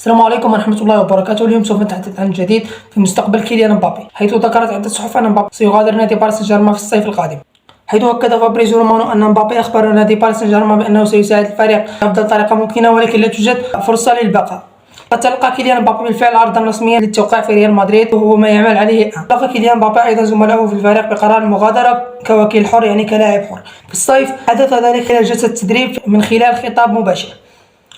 السلام عليكم ورحمة الله وبركاته. اليوم سوف نتحدث عن جديد في مستقبل كيليان مبابي، حيث ذكرت عدة صحف أن مبابي سيغادر نادي باريس سان جيرمان في الصيف القادم، حيث أكد فابريزيو رومانو أن مبابي أخبر نادي باريس سان جيرمان بأنه سيساعد الفريق بأفضل طريقة ممكنة، ولكن لا توجد فرصة للبقاء. قد تلقى كيليان مبابي بالفعل عرضا رسميا للتوقيع في ريال مدريد، وهو ما يعمل عليه الآن. لقى كيليان مبابي أيضا زملائه في الفريق بقرار المغادرة كوكيل حر، يعني كلاعب حر. في الصيف حدث ذلك خلال جلسة تدريب من خلال خطاب مباشر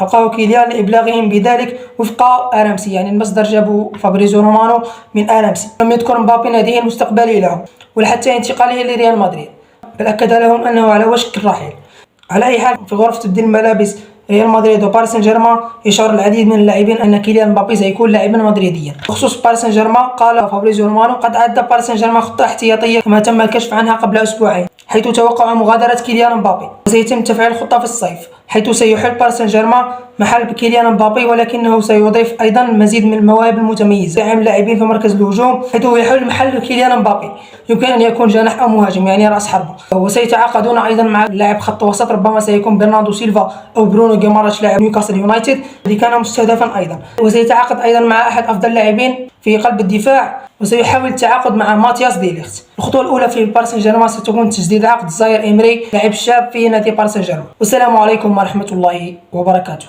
ألقاه كيليان لإبلاغهم بذلك وفق آرامسي، يعني المصدر جابه فابريزيو رومانو من آرامسي. لم يذكر مبابي ناديه المستقبلي له ولا حتى انتقاله لريال مدريد، بل أكد لهم أنه على وشك الرحيل. على أي حال، في غرفة تبديل الملابس ريال مدريد وباريس سان جيرمان يشعر العديد من اللاعبين أن كيليان مبابي سيكون لاعبا مدريديا. بخصوص باريس سان جيرمان، قال فابريزيو رومانو: قد أعد باريس سان جيرمان خطة احتياطية كما تم الكشف عنها قبل أسبوعين، حيث توقع مغادرة كيليان مبابي، وسيتم تفعيل الخطة في الصيف، حيث سيحل باريس سان جيرمان محل كيليان مبابي، ولكنه سيضيف أيضا مزيد من المواهب المتميزة، داعم لاعبين في مركز الهجوم، حيث يحل محل كيليان مبابي. يمكن أن يكون جناح أو مهاجم، يعني رأس حربة. وسيتعاقدون أيضا مع لاعب خط وسط، ربما سيكون برناردو سيلفا أو برونو جيماراش لاعب نيوكاسل يونايتد الذي كان مستهدفا أيضا. وسيتعاقد أيضا مع أحد أفضل اللاعبين في قلب الدفاع، وسيحاول التعاقد مع ماتياس ديليخت. الخطوة الأولى في باريس سان جيرمان ستكون تجديد عقد زاير إيمري، لاعب شاب في نادي باريس سان جيرمان. والسلام عليكم ورحمة الله وبركاته.